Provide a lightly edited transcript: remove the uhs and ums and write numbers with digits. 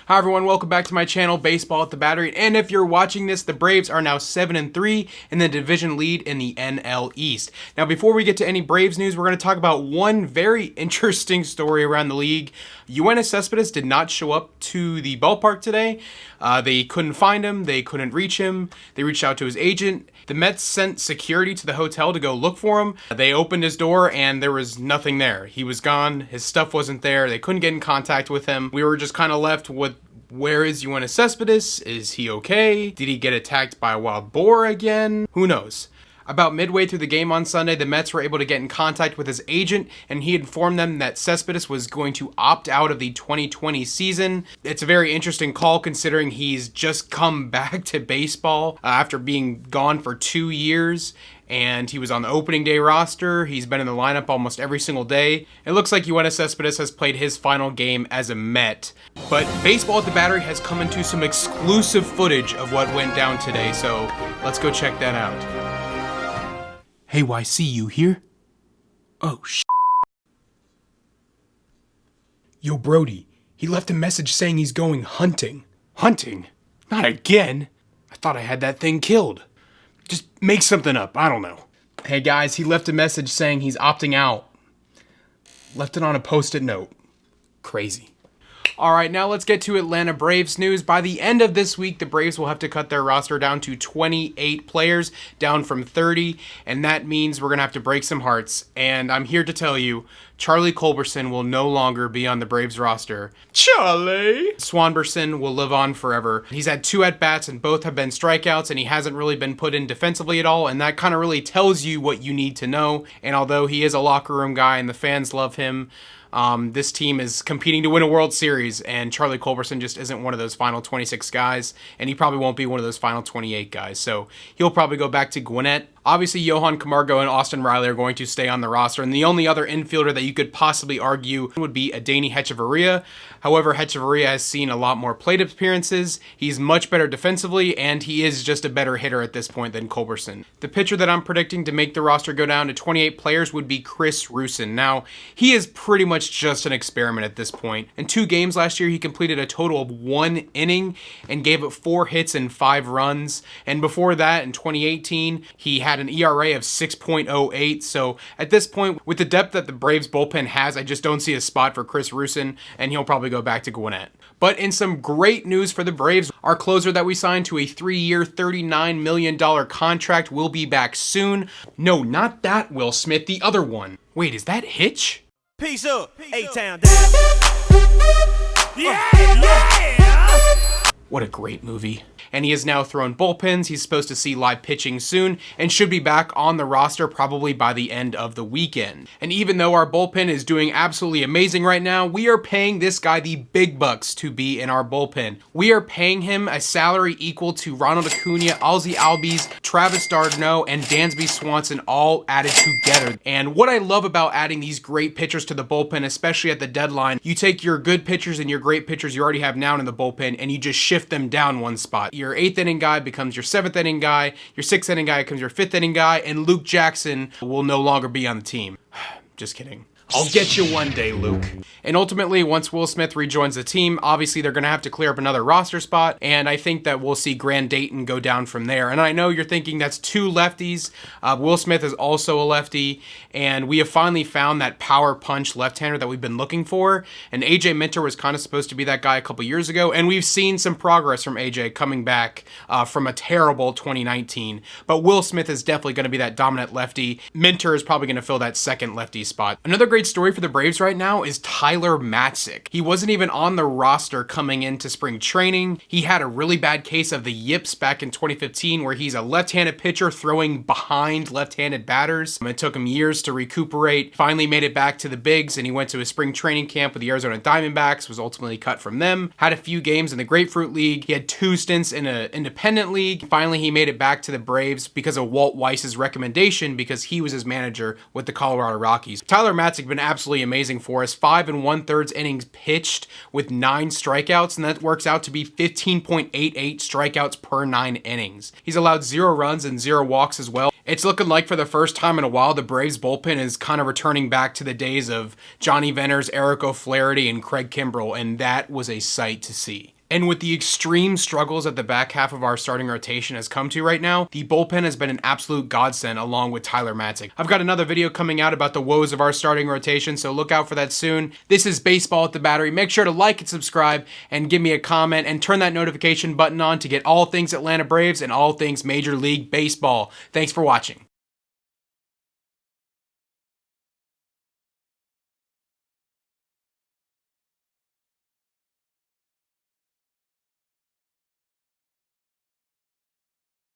Hi everyone, welcome back to my channel, Baseball at the Battery, and if you're watching this, the Braves are now 7-3 in the division lead in the NL East. Now before we get to any Braves news, we're going to talk about one very interesting story around the league. Yoenis Cespedes did not show up to the ballpark today. They couldn't find him, they couldn't reach him, they reached out to his agent. The Mets sent security to the hotel to go look for him. They opened his door and there was nothing there. He was gone, his stuff wasn't there, they couldn't get in contact with him. We were just kind of left with, where is Yoenis Cespedes? Is he okay? Did he get attacked by a wild boar again? Who knows? About midway through the game on Sunday, the Mets were able to get in contact with his agent, and he informed them that Cespedes was going to opt out of the 2020 season. It's a very interesting call considering he's just come back to baseball after being gone for 2 years. And he was on the opening day roster. He's been in the lineup almost every single day. It looks like Yoenis Cespedes has played his final game as a Met. But Baseball at the Battery has come into some exclusive footage of what went down today, so let's go check that out. Hey YC, you here? Oh sh**. Yo Brody, he left a message saying he's going hunting. Hunting? Not again. I thought I had that thing killed. Just make something up, I don't know. Hey guys, he left a message saying he's opting out. Left it on a post-it note. Crazy. Alright, now let's get to Atlanta Braves news. By the end of this week, the Braves will have to cut their roster down to 28 players, down from 30, and that means we're going to have to break some hearts. And I'm here to tell you, Charlie Culberson will no longer be on the Braves roster. Charlie! Swanberson will live on forever. He's had 2 at-bats and both have been strikeouts, and he hasn't really been put in defensively at all, and that kind of really tells you what you need to know. And although he is a locker room guy and the fans love him, this team is competing to win a World Series, and Charlie Culberson just isn't one of those final 26 guys, and he probably won't be one of those final 28 guys, so he'll probably go back to Gwinnett. Obviously, Johan Camargo and Austin Riley are going to stay on the roster, and the only other infielder that you could possibly argue would be Adeiny Hechavarria. However, Hechavarria has seen a lot more plate appearances, he's much better defensively, and he is just a better hitter at this point than Culberson. The pitcher that I'm predicting to make the roster go down to 28 players would be Chris Rusin. Now, he is pretty much just an experiment at this point. In 2 games last year, he completed a total of 1 inning and gave up 4 hits and 5 runs. And before that, in 2018, he had an ERA of 6.08. So at this point, with the depth that the Braves bullpen has, I just don't see a spot for Chris Rusin, and he'll probably go back to Gwinnett. But in some great news for the Braves, our closer that we signed to a 3-year, $39 million contract will be back soon. No, not that Will Smith, the other one. Wait, is that Hitch? Peace up, A-Town down. Yeah! What a great movie. And he has now thrown bullpens, he's supposed to see live pitching soon, and should be back on the roster probably by the end of the weekend. And even though our bullpen is doing absolutely amazing right now, we are paying this guy the big bucks to be in our bullpen. We are paying him a salary equal to Ronald Acuna, Ozzie Albies, Travis d'Arnaud, and Dansby Swanson all added together. And what I love about adding these great pitchers to the bullpen, especially at the deadline, you take your good pitchers and your great pitchers you already have now in the bullpen, and you just shift them down one spot. Your 8th inning guy becomes your 7th inning guy, your 6th inning guy becomes your 5th inning guy, and Luke Jackson will no longer be on the team. Just kidding. I'll get you one day, Luke. And ultimately, once Will Smith rejoins the team, obviously they're going to have to clear up another roster spot, and I think that we'll see Grand Dayton go down from there. And I know you're thinking that's 2 lefties. Will Smith is also a lefty, and we have finally found that power punch left-hander that we've been looking for. And AJ Minter was kind of supposed to be that guy a couple years ago, and we've seen some progress from AJ coming back from a terrible 2019. But Will Smith is definitely going to be that dominant lefty. Minter is probably going to fill that second lefty spot. Another great story for the Braves right now is Tyler Matzek. He wasn't even on the roster coming into spring training. He had a really bad case of the yips back in 2015 where he's a left-handed pitcher throwing behind left-handed batters. It took him years to recuperate, finally made it back to the bigs, and he went to his spring training camp with the Arizona Diamondbacks, was ultimately cut from them, had a few games in the Grapefruit League, he had 2 stints in an independent league. Finally, he made it back to the Braves because of Walt Weiss's recommendation because he was his manager with the Colorado Rockies. Tyler Matzek been absolutely amazing for us. 5 1/3 innings pitched with 9 strikeouts, and that works out to be 15.88 strikeouts per 9 innings. He's allowed 0 runs and 0 walks as well. It's looking like for the first time in a while, the Braves bullpen is kind of returning back to the days of Johnny Venters, Eric O'Flaherty, and Craig Kimbrell, and that was a sight to see. And with the extreme struggles that the back half of our starting rotation has come to right now, the bullpen has been an absolute godsend along with Tyler Matzik. I've got another video coming out about the woes of our starting rotation, so look out for that soon. This is Baseball at the Battery. Make sure to like and subscribe and give me a comment and turn that notification button on to get all things Atlanta Braves and all things Major League Baseball. Thanks for watching.